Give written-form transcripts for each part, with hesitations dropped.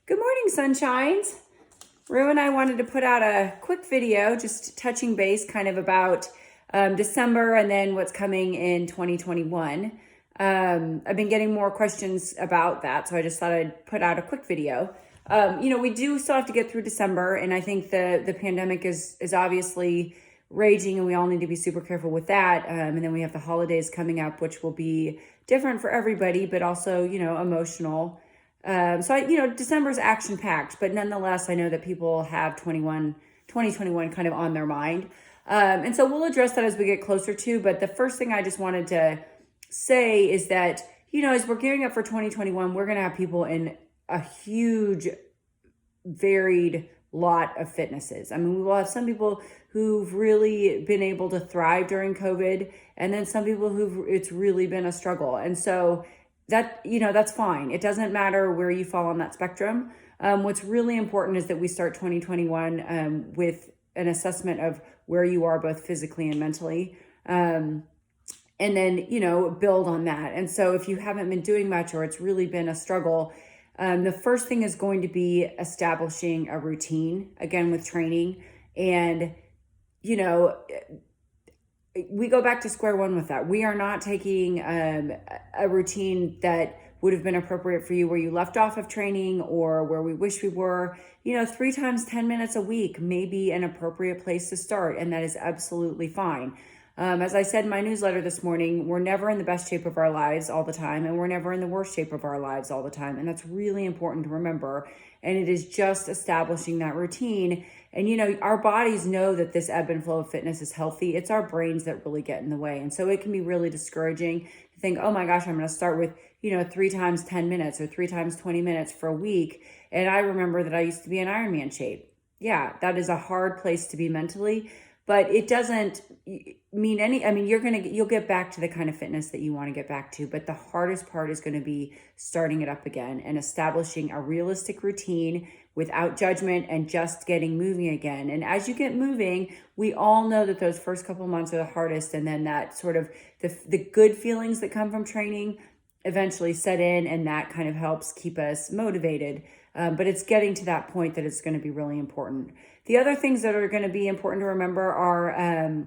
Good morning, sunshines. Rue and I wanted to put out a quick video, just touching base kind of about December and then what's coming in 2021. I've been getting more questions about that, so I just thought I'd put out a quick video. We do still have to get through December, and I think the pandemic is obviously raging, and we all need to be super careful with that. And then we have the holidays coming up, which will be different for everybody, but also, emotional. December's action packed, but nonetheless, I know that people have 2021 kind of on their mind. And so we'll address that as we get closer to, but the first thing I just wanted to say is that, as we're gearing up for 2021, we're going to have people in a huge, varied lot of fitnesses. I mean, we will have some people who've really been able to thrive during COVID, and then some people it's really been a struggle. And so that's fine. It doesn't matter where you fall on that spectrum. What's really important is that we start 2021 with an assessment of where you are both physically and mentally. And then, build on that. And so if you haven't been doing much or it's really been a struggle, the first thing is going to be establishing a routine, again, with training. And, we go back to square one with that. We are not taking a routine that would have been appropriate for you where you left off of training or where we wish we were. 3 times 10 minutes a week may be an appropriate place to start, and that is absolutely fine. As I said in my newsletter this morning, we're never in the best shape of our lives all the time, and we're never in the worst shape of our lives all the time. And that's really important to remember. And it is just establishing that routine. And, our bodies know that this ebb and flow of fitness is healthy. It's our brains that really get in the way. And so it can be really discouraging to think, oh my gosh, I'm going to start with, 3 times 10 minutes or 3 times 20 minutes for a week. And I remember that I used to be in Ironman shape. Yeah, that is a hard place to be mentally. But it doesn't mean you'll get back to the kind of fitness that you want to get back to. But the hardest part is going to be starting it up again and establishing a realistic routine without judgment and just getting moving again. And as you get moving, we all know that those first couple months are the hardest. And then that sort of the good feelings that come from training eventually set in, and that kind of helps keep us motivated. But it's getting to that point that it's going to be really important. The other things that are going to be important to remember are,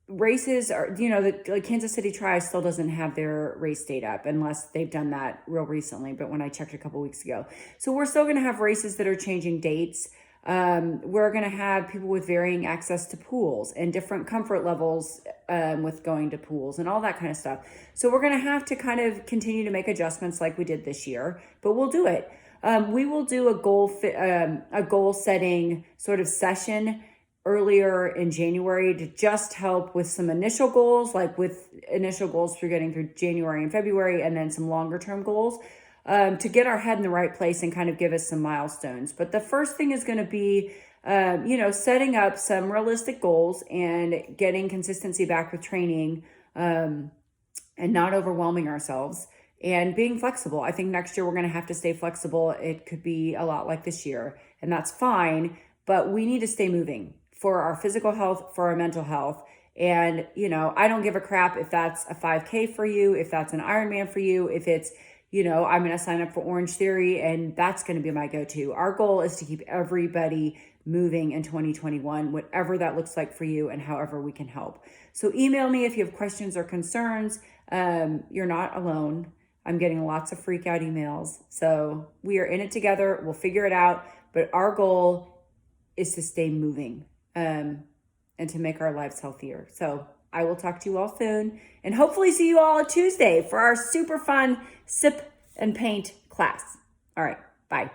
races are, the Kansas City Tri still doesn't have their race date up unless they've done that real recently. But when I checked a couple weeks ago, so we're still going to have races that are changing dates. We're going to have people with varying access to pools and different comfort levels with going to pools and all that kind of stuff. So we're going to have to kind of continue to make adjustments like we did this year, but we'll do it. We will do a goal setting sort of session earlier in January to just help with some initial goals, like with initial goals for getting through January and February, and then some longer term goals. To get our head in the right place and kind of give us some milestones. But the first thing is going to be, setting up some realistic goals and getting consistency back with training, and not overwhelming ourselves and being flexible. I think next year we're going to have to stay flexible. It could be a lot like this year, and that's fine, but we need to stay moving for our physical health, for our mental health. And, I don't give a crap if that's a 5K for you, if that's an Ironman for you, if it's, I'm going to sign up for Orange Theory and that's going to be my go-to. Our goal is to keep everybody moving in 2021, whatever that looks like for you and however we can help. So email me if you have questions or concerns. You're not alone. I'm getting lots of freak out emails. So we are in it together. We'll figure it out. But our goal is to stay moving and to make our lives healthier. So I will talk to you all soon and hopefully see you all on Tuesday for our super fun sip and paint class. All right, bye.